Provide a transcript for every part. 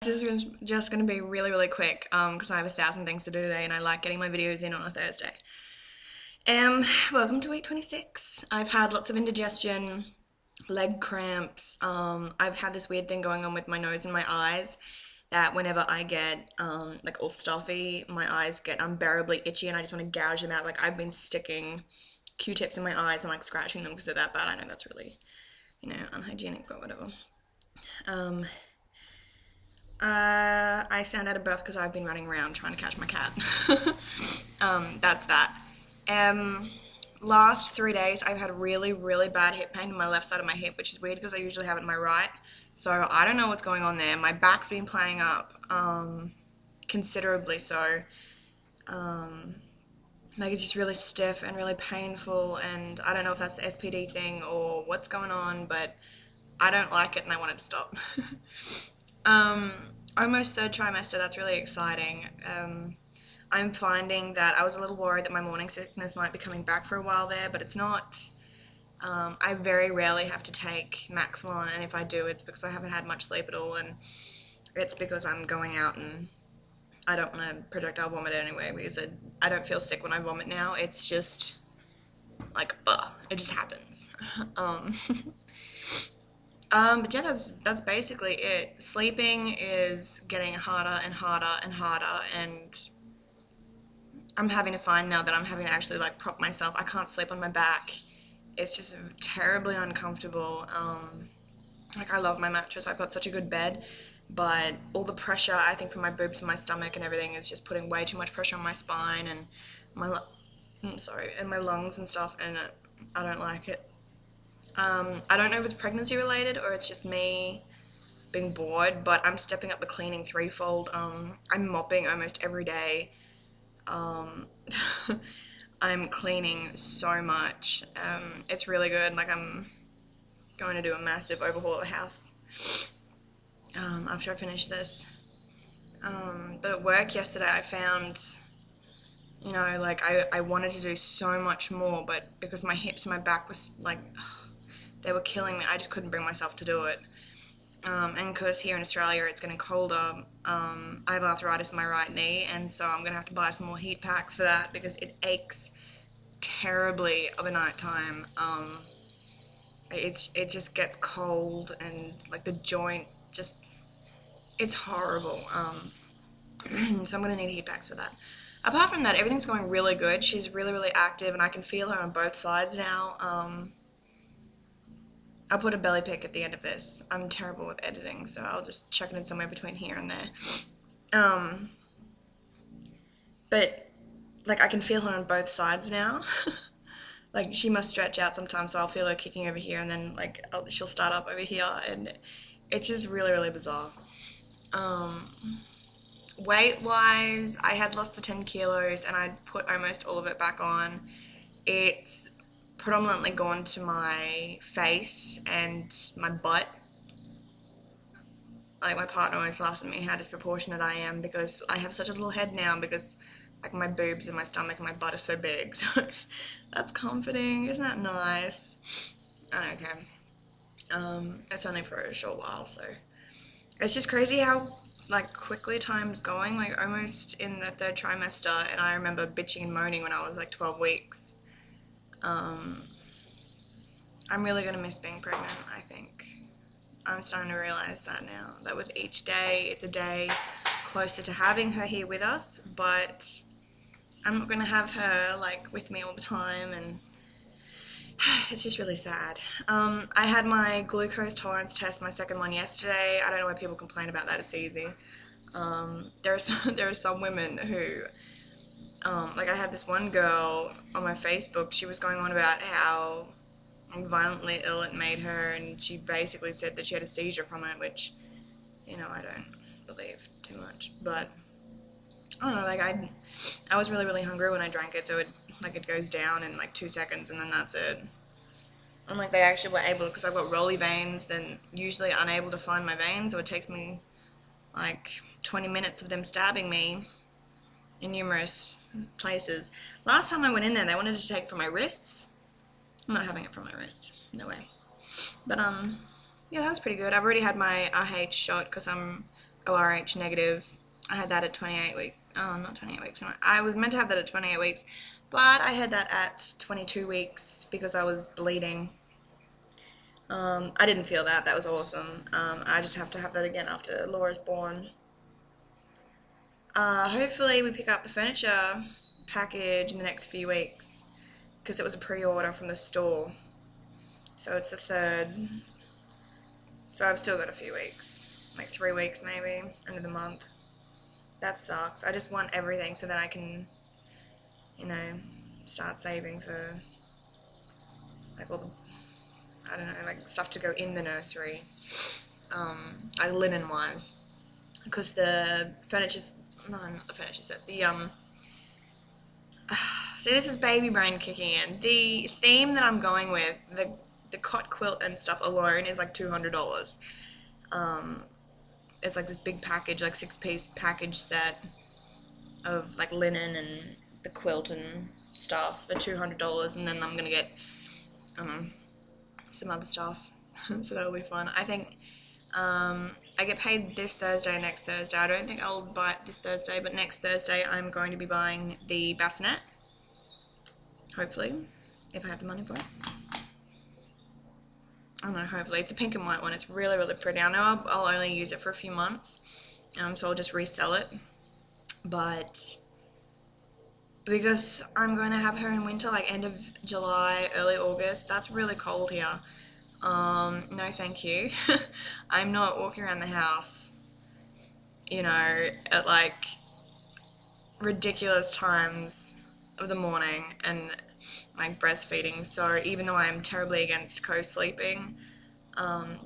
This is just going to be really quick because I have 1,000 things to do today and I like getting my videos in on a Thursday. Welcome to week 26. I've had lots of indigestion, leg cramps. I've had this weird thing going on with my nose and my eyes that whenever I get like all stuffy, my eyes get unbearably itchy and I just want to gouge them out. Like I've been sticking Q-tips in my eyes and like scratching them because they're that bad. I know that's really, unhygienic, but whatever. I sound out of breath because I've been running around trying to catch my cat. That's that. Last 3 days I've had really bad hip pain in my left side of my hip, which is weird because I usually have it in my right. So I don't know what's going on there. My back's been playing up, considerably so. Like it's just really stiff and really painful, and I don't know if that's the SPD thing or what's going on, but I don't like it and I want it to stop. Almost third trimester, that's really exciting. I'm finding that I was a little worried that my morning sickness might be coming back for a while there, but it's not. I very rarely have to take Maxilon, and if I do, it's because I haven't had much sleep at all, and it's because I'm going out and I don't want to projectile vomit anyway, because I don't feel sick when I vomit now. It's just like, it just happens. But yeah, that's basically it. Sleeping is getting harder and harder, and I'm having to find now that I'm having to actually like prop myself. I can't sleep on my back. It's just terribly uncomfortable. Like I love my mattress. I've got such a good bed, but all the pressure I think from my boobs and my stomach and everything is just putting way too much pressure on my spine and my lungs and stuff, and I don't like it. I don't know if it's pregnancy related or it's just me being bored, but I'm stepping up the cleaning threefold. I'm mopping almost every day. I'm cleaning so much. It's really good. Like I'm going to do a massive overhaul of the house after I finish this. But at work yesterday I found, like I wanted to do so much more, but because my hips and my back was like, they were killing me. I just couldn't bring myself to do it. And because here in Australia it's getting colder, I have arthritis in my right knee, and so I'm going to have to buy some more heat packs for that because it aches terribly of a night time. It just gets cold and like the joint just, it's horrible. So I'm going to need heat packs for that. Apart from that, everything's going really good. She's really active and I can feel her on both sides now. I'll put a belly pic at the end of this. I'm terrible with editing, so I'll just chuck it in somewhere between here and there. But, like, I can feel her on both sides now. Like, she must stretch out sometimes, so I'll feel her kicking over here, and then, like, she'll start up over here, and it's just really bizarre. Weight-wise, I had lost the 10 kilos, and I'd put almost all of it back on. It's predominantly gone to my face and my butt. Like my partner always laughs at me how disproportionate I am because I have such a little head now because like my boobs and my stomach and my butt are so big. So that's comforting. Isn't that nice? Okay. It's only for a short while, so it's just crazy how like quickly time's going. Like almost in the third trimester, and I remember bitching and moaning when I was like 12 weeks. I'm really going to miss being pregnant, I think. I'm starting to realize that now, that with each day, it's a day closer to having her here with us, but I'm not going to have her, like, with me all the time, and it's just really sad. I had my glucose tolerance test, my second one yesterday. I don't know why people complain about that, it's easy. There are some women who, like I had this one girl on my Facebook, she was going on about how violently ill it made her, and she basically said that she had a seizure from it, which, I don't believe too much, but I don't know, like I was really hungry when I drank it, so it goes down in like 2 seconds and then that's it. And like they actually were able, because I've got rolly veins, then usually unable to find my veins, or it takes me like 20 minutes of them stabbing me in numerous places. Last time I went in there, they wanted to take it from my wrists. I'm not having it from my wrists, no way. But yeah, that was pretty good. I've already had my RH shot because I'm ORH negative. I had that at 28 weeks. Oh, not 28 weeks. I was meant to have that at 28 weeks, but I had that at 22 weeks because I was bleeding. I didn't feel that. That was awesome. I just have to have that again after Laura's born. Hopefully we pick up the furniture package in the next few weeks because it was a pre-order from the store. So it's the 3rd. So I've still got a few weeks, like 3 weeks maybe, end of the month. That sucks. I just want everything so that I can, you know, start saving for like all the, I don't know, like stuff to go in the nursery, like linen wise, because the furniture's, no, not the furniture set, see, this is baby brain kicking in. The theme that I'm going with, the cot quilt and stuff alone is like $200. It's like this big package, like 6-piece package set of like linen and the quilt and stuff for $200, and then I'm gonna get some other stuff. So that'll be fun. I think I get paid this Thursday, next Thursday. I don't think I'll buy it this Thursday, but next Thursday I'm going to be buying the bassinet. Hopefully, if I have the money for it. I don't know, hopefully. It's a pink and white one. It's really, really pretty. I know I'll only use it for a few months, so I'll just resell it. But because I'm going to have her in winter, like end of July, early August, that's really cold here. No thank you. I'm not walking around the house, you know, at like ridiculous times of the morning and like breastfeeding. So even though I'm terribly against co-sleeping,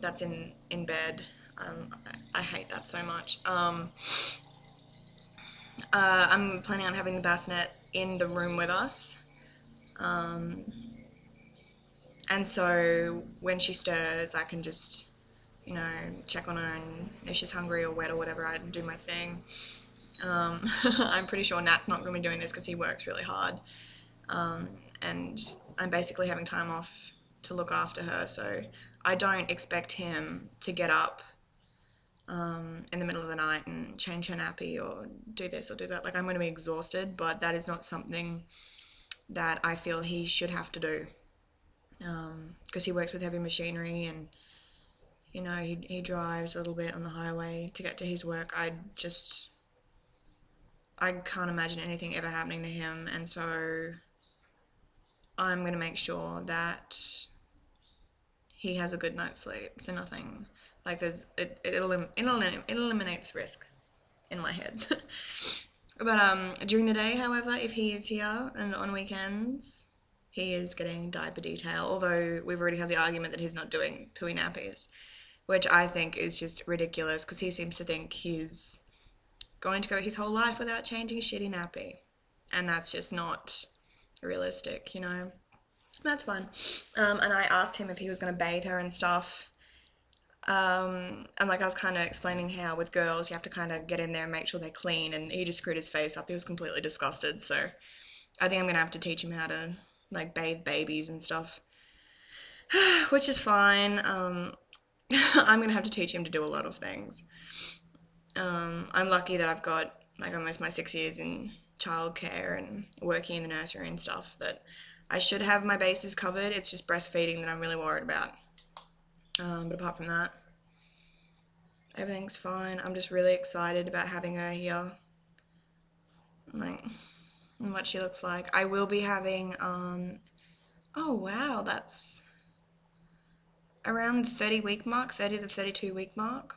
that's in bed. I hate that so much. I'm planning on having the bassinet in the room with us. And so when she stirs, I can just, you know, check on her, and if she's hungry or wet or whatever, I do my thing. I'm pretty sure Nat's not going to be doing this because he works really hard. And I'm basically having time off to look after her, so I don't expect him to get up in the middle of the night and change her nappy or do this or do that. Like, I'm going to be exhausted, but that is not something that I feel he should have to do. Because he works with heavy machinery, and you know, he drives a little bit on the highway to get to his work. I can't imagine anything ever happening to him, and so I'm going to make sure that he has a good night's sleep, so nothing, like it eliminates risk in my head. But during the day, however, if he is here and on weekends, he is getting diaper detail, although we've already had the argument that he's not doing pooey nappies, which I think is just ridiculous because he seems to think he's going to go his whole life without changing a shitty nappy, and that's just not realistic, you know. That's fine. And I asked him if he was going to bathe her and stuff. And like I was kind of explaining how with girls you have to kind of get in there and make sure they're clean, and he just screwed his face up. He was completely disgusted, so I think I'm going to have to teach him how to like bathe babies and stuff, which is fine. I'm going to have to teach him to do a lot of things. I'm lucky that I've got like almost my 6 years in childcare and working in the nursery and stuff, that I should have my bases covered. It's just breastfeeding that I'm really worried about. But apart from that, everything's fine. I'm just really excited about having her here, like, and what she looks like. I will be having, oh wow, that's around the 30-week mark, 30 to 32-week mark.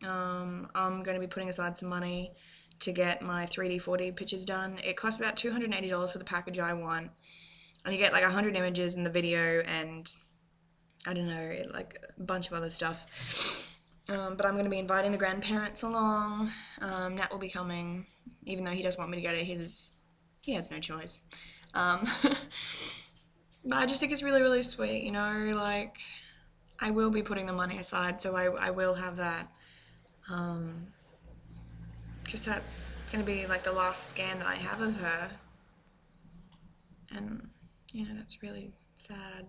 I'm going to be putting aside some money to get my 3D, 4D pictures done. It costs about $280 for the package I want, and you get like 100 images in the video and I don't know, like a bunch of other stuff. But I'm going to be inviting the grandparents along. Nat will be coming, even though he doesn't want me to get it. He has no choice. But I just think it's really, really sweet, you know, like, I will be putting the money aside, so I will have that. Because that's going to be like the last scan that I have of her. And, you know, that's really sad.